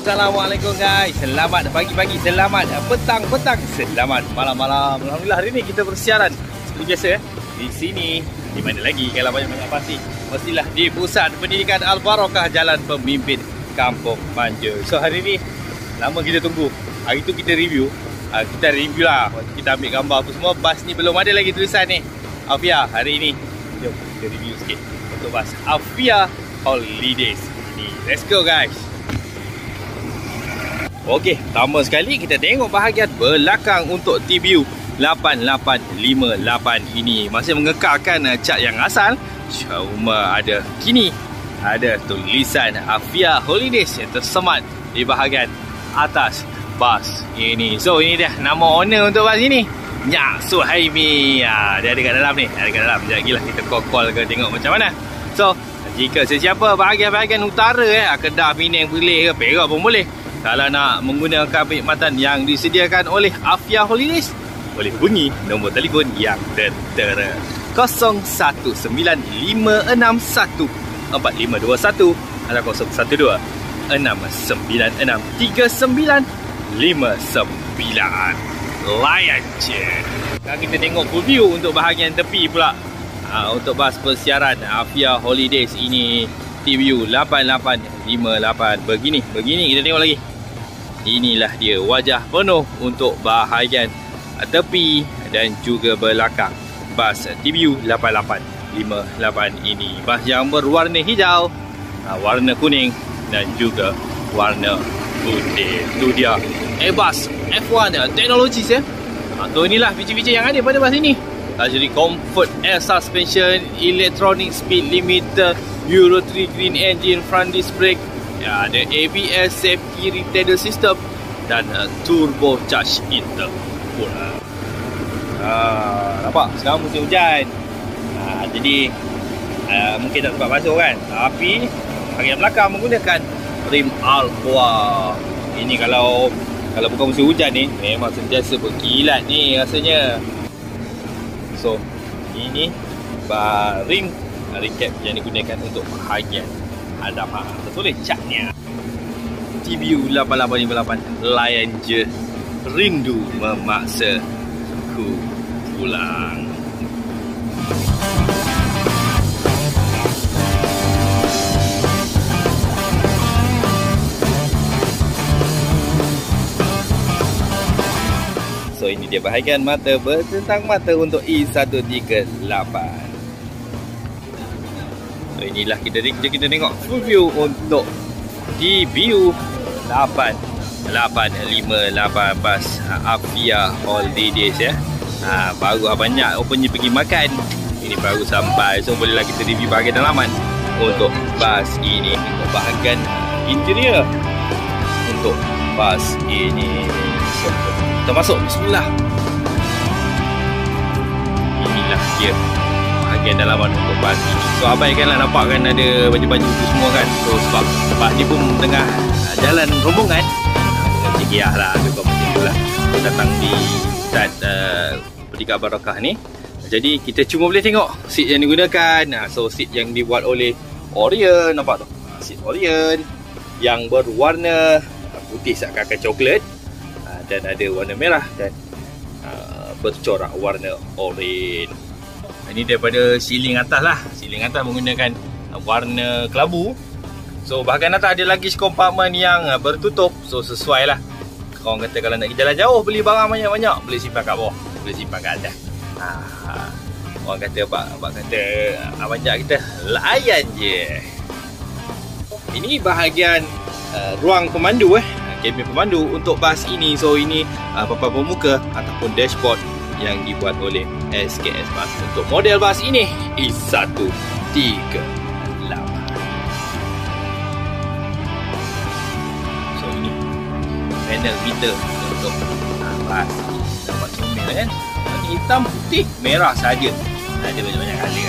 Assalamualaikum guys. Selamat pagi-pagi, selamat petang-petang, selamat malam-malam. Alhamdulillah hari ni kita bersiaran seperti biasa di sini. Di mana lagi kalau banyak pasti mestilah di Pusat Pendidikan Al-Barakah Jalan Pemimpin Kampung Manja. So hari ni lama kita tunggu. Hari tu kita review. Kita review lah. Kita ambil gambar apa semua. Bas ni belum ada lagi tulisan ni Afia. Hari ni jom kita review sikit untuk bas Afia Holidays ni. Let's go guys. Okey, pertama sekali kita tengok bahagian belakang untuk TBU 8858 ini. Masih mengekalkan cat yang asal, cuma ada kini ada tulisan Afia Holidays yang tersemat di bahagian atas bas ini. So ini dia nama owner untuk bas ini, Nyak Suhaimi. Dia ada kat dalam ni, ada kat dalam. Sekejap lagi lah kita call ke tengok macam mana. So jika sesiapa bahagian-bahagian utara Kedah, Penang, Perlis ke Perak pun boleh. Kalau nak menggunakan perkhidmatan yang disediakan oleh Afia Holidays, boleh hubungi nombor telefon yang tertera 0195614521 atau 0126963959. Layan je. Sekarang kita tengok full view untuk bahagian tepi pula. Untuk bas persiaran Afia Holidays ini TBU 8858. Begini kita tengok lagi. Inilah dia wajah penuh untuk bahagian tepi dan juga belakang bas TBU 8858 ini. Bas yang berwarna hijau, warna kuning dan juga warna putih. Itu dia Airbus F1 Technologies ya. So inilah feature-feature yang ada pada bas ini. Jadi comfort air suspension, electronic speed limiter, Euro 3 green engine, front disc brake, ada ABS safety retarder system dan turbo charge intercooler. Nampak sekarang musim hujan, jadi mungkin tak sempat masuk kan, tapi bahagian belakang menggunakan rim Alcoa. Ini kalau bukan musim hujan ni memang sentiasa berkilat ni rasanya. So ini rim recap yang digunakan untuk bahagian hadapan. Tertulis catnya TBU 8858, layan je, rindu memaksa ku pulang. So ini dia bahagian mata bertentang mata untuk E138. So inilah kita tengok full view untuk TBU 8858 bas Afia Holidays ya. Baru banyak opennya pergi makan. Ini baru sampai, so bolehlah kita review bahagian dalaman untuk bas ini. Untuk bahagian interior untuk bas ini, so kita masuk, bismillah. Inilah dia bahagian dalaman untuk bas ini. So abaikanlah, nampak kan ada baju-baju tu semua kan. So sebab bas ni pun tengah jalan rombongan, dengan cekiah lah, cukup macam tu lah. So datang di Pusat Pendidikan Al-Barakah ni, jadi kita cuma boleh tengok seat yang digunakan. So seat yang dibuat oleh Orion, nampak tu, seat Orion yang berwarna putih seakan-akan coklat, dan ada warna merah dan bercorak warna oranye. Ini daripada siling atas lah. Siling atas menggunakan warna kelabu. So bahagian atas ada lagi kompartmen yang bertutup. So sesuai lah. Orang kata kalau nak pergi jalan jauh, beli barang banyak-banyak, boleh simpan kat bawah, boleh simpan kat atas. Orang kata abang kata abang Jack kita layan je. Ini bahagian ruang pemandu kabin pemandu untuk bas ini. So ini papan pemuka ataupun dashboard yang dibuat oleh SKS Bus. Untuk model bas ini E138. So ini panel meter untuk bas. Nampak comel kan, hitam, putih, merah saja. Ada banyak-banyak color.